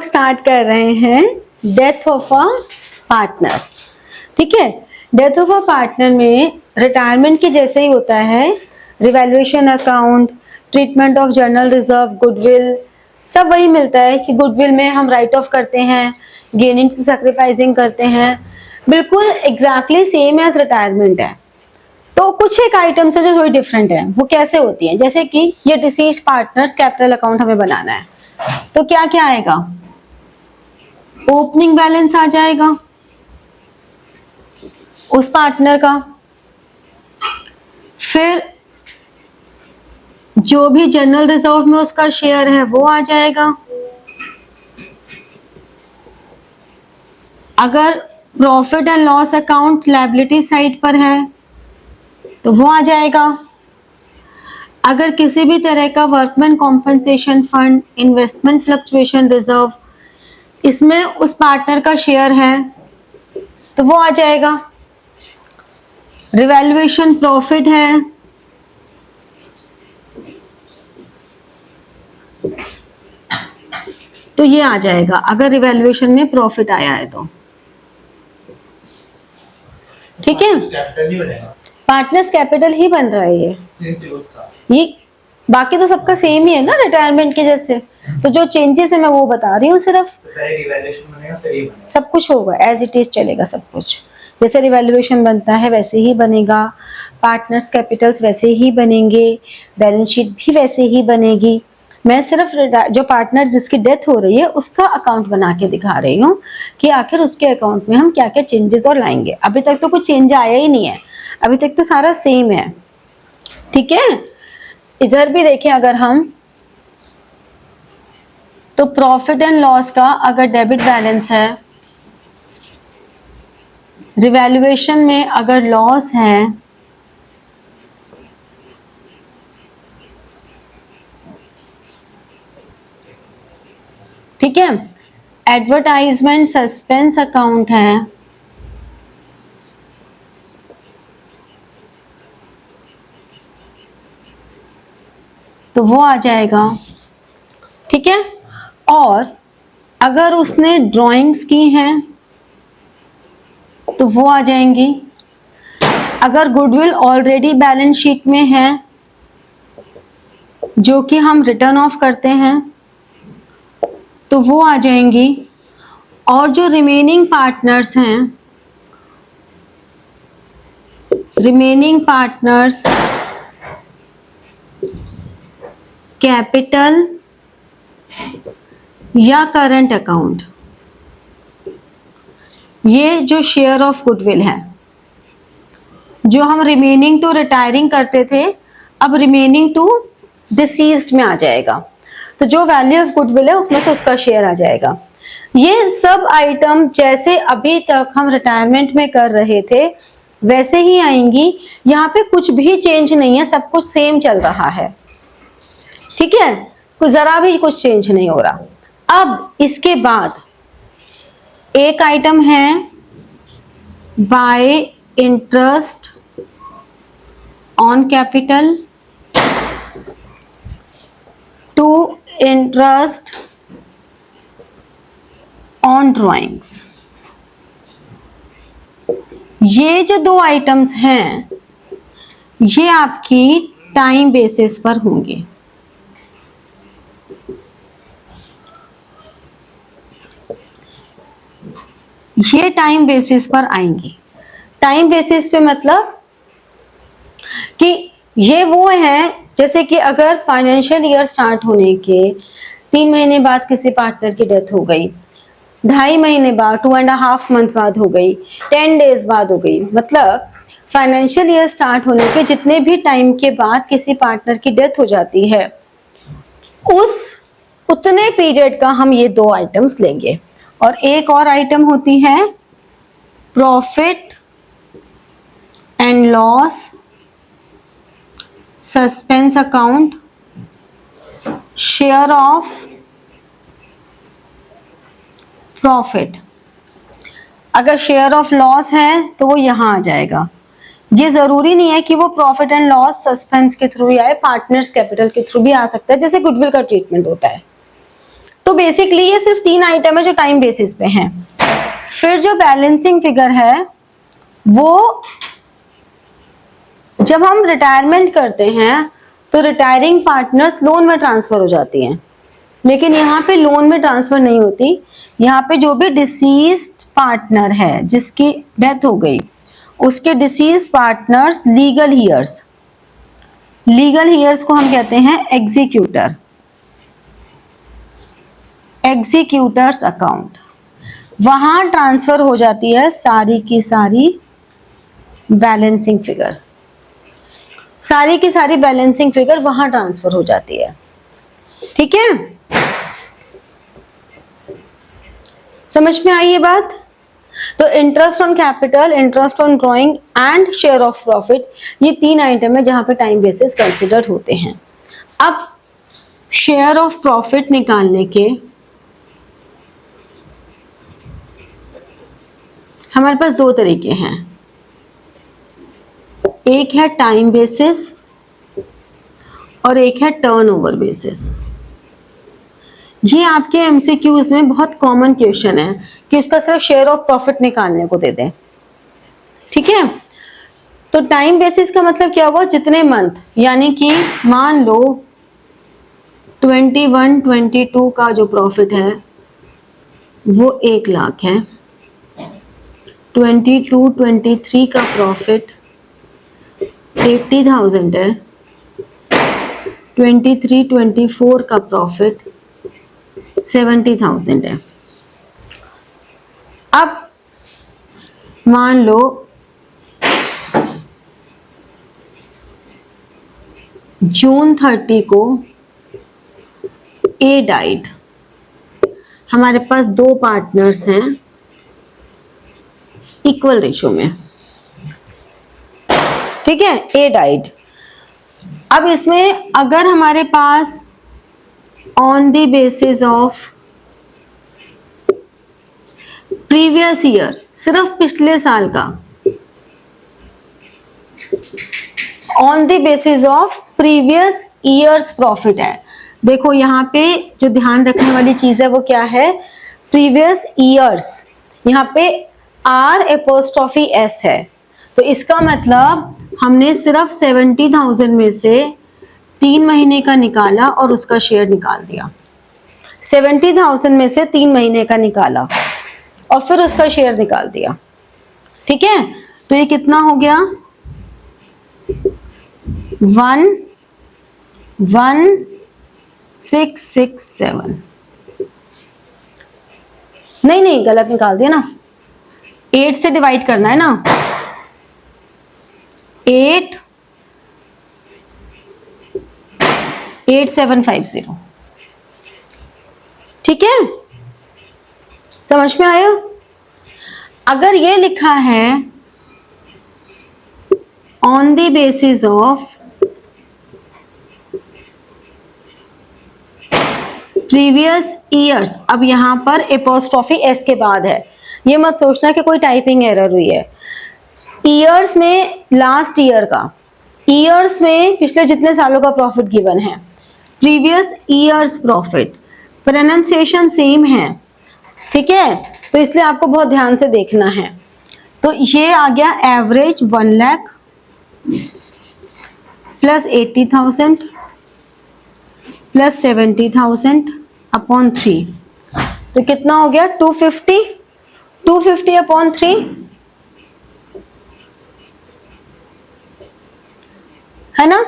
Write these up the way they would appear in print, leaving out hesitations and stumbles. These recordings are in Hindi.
लोग स्टार्ट कर रहे हैं डेथ ऑफ अ पार्टनर। ठीक है, डेथ ऑफ अ पार्टनर में रिटायरमेंट के जैसे ही होता है, revaluation account, treatment of journal reserve, goodwill, सब वही मिलता है कि गुडविल में हम राइट ऑफ करते हैं, गेनिंग टू सैक्रिफाइसिंग करते हैं, बिल्कुल एग्जैक्टली सेम एज रिटायरमेंट है। तो कुछ एक आइटम्स है जो थोड़ी डिफरेंट है। वो कैसे होती है? जैसे कि ये डिसीज पार्टनर्स कैपिटल अकाउंट हमें बनाना है, तो क्या क्या आएगा? ओपनिंग बैलेंस आ जाएगा उस पार्टनर का, फिर जो भी जनरल रिजर्व में उसका शेयर है वो आ जाएगा, अगर profit and loss account liability side पर है तो वो आ जाएगा, अगर किसी भी तरह का workman compensation fund, investment fluctuation reserve, इसमें उस पार्टनर का शेयर है तो वो आ जाएगा, रिवैल्यूएशन प्रॉफिट है तो ये आ जाएगा, अगर रिवैल्यूएशन में प्रॉफिट आया है तो। ठीक है, पार्टनर्स कैपिटल ही बन रहा है ये बाकी तो सबका सेम ही है ना रिटायरमेंट के जैसे। तो जो चेंजेस है मैं वो बता रही हूँ, सिर्फ सब कुछ होगा एज इट इज चलेगा सब कुछ। जैसे रिवैल्यूएशन बनता है वैसे ही बनेगा, पार्टनर्स कैपिटल्स वैसे ही बनेंगे, बैलेंस शीट भी वैसे ही बनेगी। मैं सिर्फ जो पार्टनर जिसकी डेथ हो रही है उसका अकाउंट बना के दिखा रही हूँ कि आखिर उसके अकाउंट में हम क्या क्या चेंजेस और लाएंगे। अभी तक तो कुछ चेंज आया ही नहीं है, अभी तक तो सारा सेम है। ठीक है, इधर भी देखें अगर हम, तो प्रॉफिट एंड लॉस का अगर डेबिट बैलेंस है, रिवैल्यूएशन में अगर लॉस है, ठीक है, एडवर्टाइजमेंट सस्पेंस अकाउंट है, तो वो आ जाएगा। ठीक है, और अगर उसने ड्राइंग्स की हैं तो वो आ जाएंगी, अगर गुडविल ऑलरेडी बैलेंस शीट में है जो कि हम रिटर्न ऑफ करते हैं तो वो आ जाएंगी, और जो रिमेनिंग पार्टनर्स हैं, रिमेनिंग पार्टनर्स कैपिटल या करंट अकाउंट, ये जो शेयर ऑफ गुडविल है, जो हम रिमेनिंग टू रिटायरिंग करते थे अब रिमेनिंग टू डिसीज्ड में आ जाएगा। तो जो वैल्यू ऑफ गुडविल है उसमें से उसका शेयर आ जाएगा। ये सब आइटम जैसे अभी तक हम रिटायरमेंट में कर रहे थे वैसे ही आएंगी, यहाँ पे कुछ भी चेंज नहीं है, सब कुछ सेम चल रहा है। ठीक है, कुछ जरा भी कुछ चेंज नहीं हो रहा। अब इसके बाद एक आइटम है by interest on capital to interest on drawings. ये जो दो आइटम्स हैं ये आपकी टाइम बेसिस पर होंगे। ये टाइम बेसिस पर आएंगी। टाइम बेसिस पे मतलब कि ये वो है जैसे कि अगर फाइनेंशियल ईयर स्टार्ट होने के 3 महीने बाद किसी पार्टनर की डेथ हो गई, 2.5 महीने बाद, 2.5 मंथ बाद हो गई, 10 डेज बाद हो गई, मतलब फाइनेंशियल ईयर स्टार्ट होने के जितने भी टाइम के बाद किसी पार्टनर की डेथ हो जाती है उतने पीरियड का हम ये दो आइटम्स लेंगे। और एक और आइटम होती है profit and loss suspense account, share of profit. अगर शेयर ऑफ लॉस है तो वो यहां आ जाएगा। ये जरूरी नहीं है कि वो प्रॉफिट एंड लॉस सस्पेंस के थ्रू ही आए, पार्टनर्स कैपिटल के थ्रू भी आ सकता है, जैसे गुडविल का ट्रीटमेंट होता है। तो बेसिकली ये सिर्फ 3 आइटम है जो टाइम बेसिस पे हैं। फिर जो बैलेंसिंग फिगर है वो जब हम रिटायरमेंट करते हैं तो रिटायरिंग पार्टनर्स लोन में ट्रांसफर हो जाती हैं, लेकिन यहाँ पे लोन में ट्रांसफर नहीं होती। यहाँ पे जो भी डिसीज्ड पार्टनर है जिसकी डेथ हो गई, उसके deceased partners legal heirs, legal heirs को हम कहते हैं एग्जीक्यूटर, एग्जीक्यूटर्स अकाउंट, वहां ट्रांसफर हो जाती है सारी की सारी बैलेंसिंग फिगर, सारी की सारी बैलेंसिंग फिगर वहां ट्रांसफर हो जाती है। ठीक है, समझ में आई ये बात? तो interest on capital, interest on drawing and share of profit, ये 3 आइटम है जहां पे टाइम बेसिस कंसिडर होते हैं। अब शेयर ऑफ प्रॉफिट निकालने के हमारे पास 2 तरीके हैं, एक है टाइम बेसिस और एक है टर्नओवर बेसिस। ये आपके एमसीक्यूज में बहुत कॉमन क्वेश्चन है कि उसका सिर्फ शेयर ऑफ प्रॉफिट निकालने को दे दें। ठीक है, तो टाइम बेसिस का मतलब क्या हुआ, जितने मंथ, यानी कि मान लो 21, 22 का जो प्रॉफिट है वो 1 लाख है, 22, 23 का प्रॉफिट 80,000 है, 23, 24 का प्रॉफिट 70,000 है। अब मान लो जून 30 को ए डाइड, हमारे पास 2 पार्टनर्स हैं इक्वल रेशियो में। ठीक है, ए डाइड। अब इसमें अगर हमारे pass on the basis of previous year, सिर्फ पिछले साल का, on the basis of previous years profit है। देखो यहाँ पे जो ध्यान रखने वाली चीज है वो क्या है, प्रीवियस ईयर्स, यहाँ पे आर एपोस्ट्रोफी एस है, तो इसका मतलब हमने सिर्फ 70,000 में से 3 महीने का निकाला और उसका शेयर निकाल दिया। 70,000 में से 3 महीने का निकाला और फिर उसका शेयर निकाल दिया। ठीक है, तो ये कितना हो गया, 11667, नहीं गलत निकाल दिया ना, 8 से डिवाइड करना है ना, 8750। ठीक है, समझ में आया? अगर ये लिखा है on the basis of previous years, अब यहां पर एपोस्ट्रोफी एस के बाद है, ये मत सोचना कि कोई टाइपिंग एरर हुई है। ईयर्स में लास्ट ईयर का, ईयर्स में पिछले जितने सालों का प्रॉफिट गिवन है, previous years profit, pronunciation same है। ठीक है, तो इसलिए आपको बहुत ध्यान से देखना है। तो ये आ गया average 1 lakh plus 80,000 plus 70,000 upon 3, तो कितना हो गया 250 अपॉन 3, है ना।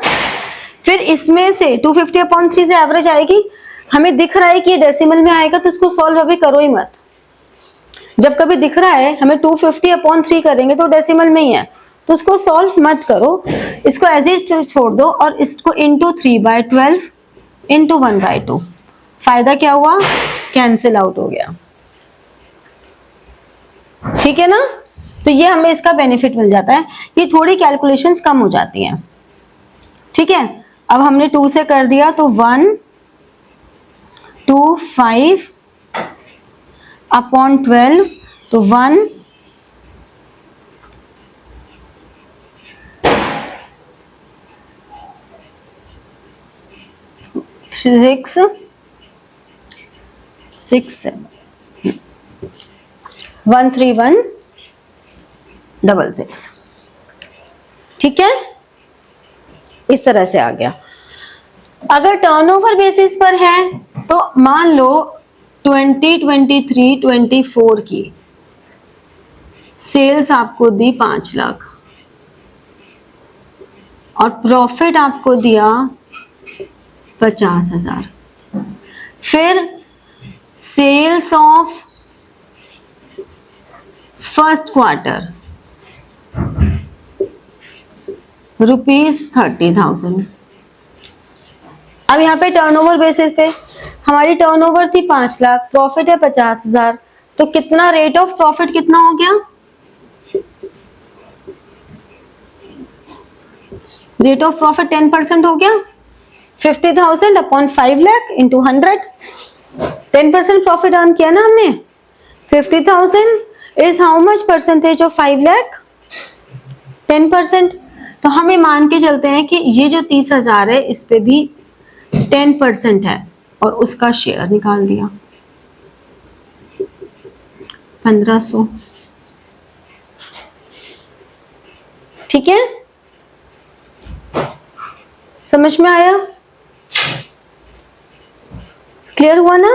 फिर इसमें से 250 अपॉन 3 से एवरेज आएगी, हमें दिख रहा है कि ये डेसिमल में आएगा तो इसको सॉल्व अभी करो ही मत। जब कभी दिख रहा है हमें 250 अपॉन 3 करेंगे तो डेसिमल में ही है, तो उसको सॉल्व मत करो, इसको एज इज छोड़ दो और इसको इंटू 3/12 इंटू 1/2। फायदा क्या हुआ, कैंसिल आउट हो गया। ठीक है ना, तो ये हमें इसका बेनिफिट मिल जाता है, ये थोड़ी कैलकुलेशंस कम हो जाती हैं। ठीक है, अब हमने 2 से कर दिया तो 125 अपॉन 12, तो 136 13166, ठीक है, इस तरह से आ गया। अगर टर्नओवर बेसिस पर है तो मान लो 2023-24 की सेल्स आपको दी 5 लाख और प्रॉफिट आपको दिया 50,000। फिर सेल्स ऑफ फर्स्ट क्वार्टर ₹30,000। अब यहाँ पे टर्नओवर बेसिस पे हमारी टर्नओवर थी 5 लाख, प्रॉफिट है 50,000, तो कितना रेट ऑफ प्रॉफिट कितना हो गया? रेट ऑफ प्रॉफिट 10% हो गया। 50,000 upon 5 lakh into 100, 10% profit earn किया ना हमने। 50,000 is how much percentage of 5 lakh? 10%। तो हमें मान के चलते हैं कि ये जो 30,000 है इस पे भी 10% है और उसका शेयर निकाल दिया 1500, ठीक है, समझ में आया? क्लियर हुआ ना?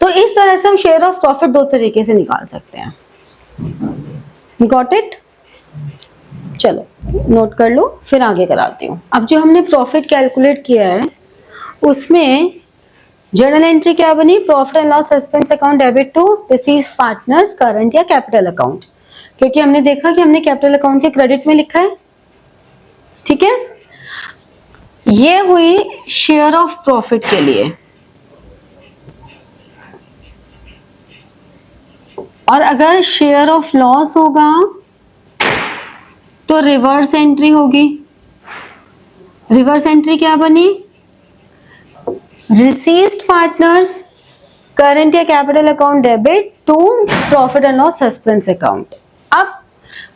तो इस तरह से हम शेयर ऑफ प्रॉफिट 2 तरीके से निकाल सकते हैं। Got it? चलो नोट कर लो, फिर आगे कराती हूँ। अब जो हमने प्रॉफिट कैलकुलेट किया है उसमें जर्नल एंट्री क्या बनी? Profit and loss suspense account debit to deceased partners current या कैपिटल अकाउंट, क्योंकि हमने देखा कि हमने कैपिटल अकाउंट के क्रेडिट में लिखा है, ठीक है। ये हुई शेयर ऑफ प्रॉफिट के लिए। और अगर शेयर ऑफ लॉस होगा तो रिवर्स एंट्री होगी। रिवर्स एंट्री क्या बनी? रिसीव्ड पार्टनर्स करंट या capital account debit to profit and loss suspense account. अब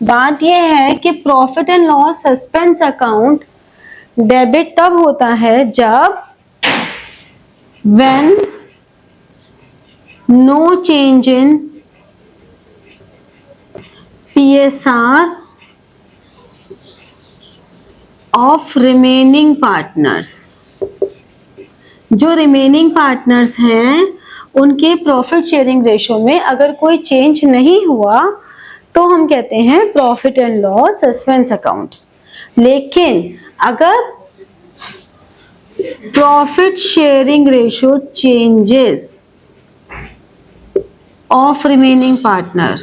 बात यह है कि profit and loss suspense account debit तब होता है जब when no change in PSR of remaining partners. जो रिमेनिंग पार्टनर्स हैं उनके प्रॉफिट शेयरिंग रेशो में अगर कोई चेंज नहीं हुआ तो हम कहते हैं profit and loss suspense account. लेकिन अगर profit sharing ratio changes of remaining partner,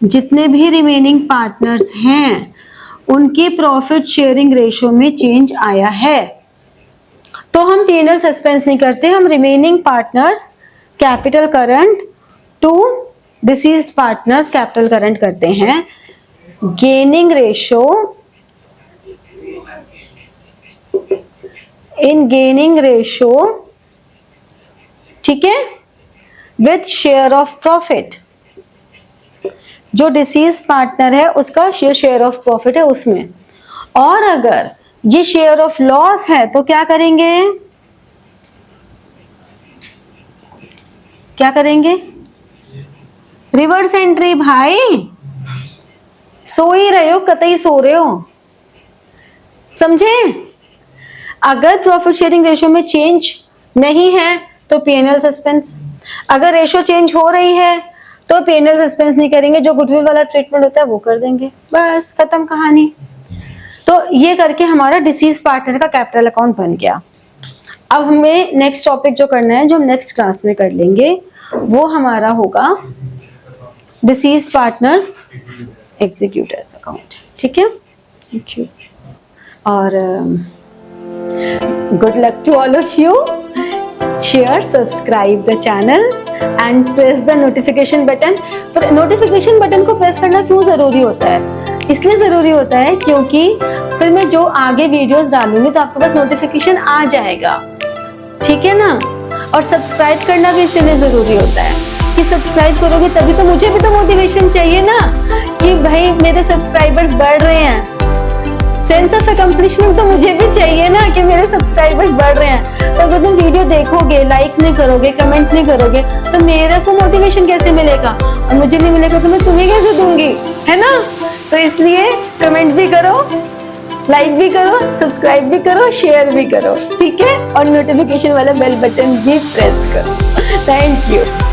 जितने भी रिमेनिंग पार्टनर्स हैं उनके प्रॉफिट शेयरिंग रेशो में चेंज आया है तो हम P&L सस्पेंस नहीं करते, हम remaining partners capital current to deceased partners capital current करते हैं। Gaining ratio in gaining ratio, ठीक है, विथ शेयर ऑफ प्रॉफिट। जो डिसीज पार्टनर है उसका शेयर ऑफ प्रॉफिट है उसमें। और अगर ये शेयर ऑफ लॉस है तो क्या करेंगे? क्या करेंगे? Reverse entry. भाई सो ही रहे हो, कतई सो रहे हो, समझे? अगर प्रॉफिट शेयरिंग रेशो में चेंज नहीं है तो P&L सस्पेंस। अगर रेशो चेंज हो रही है तो P&L सस्पेंस नहीं करेंगे, जो गुडविल वाला ट्रीटमेंट होता है वो कर देंगे, बस खत्म कहानी। तो ये करके हमारा डिसीज पार्टनर का कैपिटल अकाउंट बन गया। अब हमें नेक्स्ट टॉपिक जो करना है, जो हम नेक्स्ट क्लास में कर लेंगे, वो हमारा होगा डिसीज पार्टनर्स एग्जीक्यूटर्स अकाउंट, ठीक है। थैंक यू और good luck to all of you. Share, subscribe the channel and press the notification button. पर नोटिफिकेशन बटन को प्रेस करना क्यों जरूरी होता है? इसलिए जरूरी होता है क्योंकि फिर मैं जो आगे वीडियोस डालूंगी तो आपके पास नोटिफिकेशन आ जाएगा, ठीक है ना। और सब्सक्राइब करना भी इसलिए जरूरी होता है कि सब्सक्राइब करोगे तभी तो मुझे भी तो मोटिवेशन चाहिए ना कि भाई मेरे सब्सक्राइबर्स बढ़ रहे हैं। सेंस ऑफ अकम्प्लिशमेंट तो मुझे भी चाहिए ना कि मेरे सब्सक्राइबर्स बढ़ रहे हैं। तो अगर तुम वीडियो देखोगे, लाइक नहीं करोगे, कमेंट नहीं करोगे, तो मेरे को मोटिवेशन कैसे मिलेगा? और मुझे नहीं मिलेगा तो मैं तुम्हें कैसे दूंगी, है ना? तो इसलिए कमेंट भी करो, लाइक भी करो, सब्सक्राइब भी करो, शेयर भी करो, ठीक है? और नोटिफिकेशन वाला बेल बटन भी प्रेस करो। Thank you.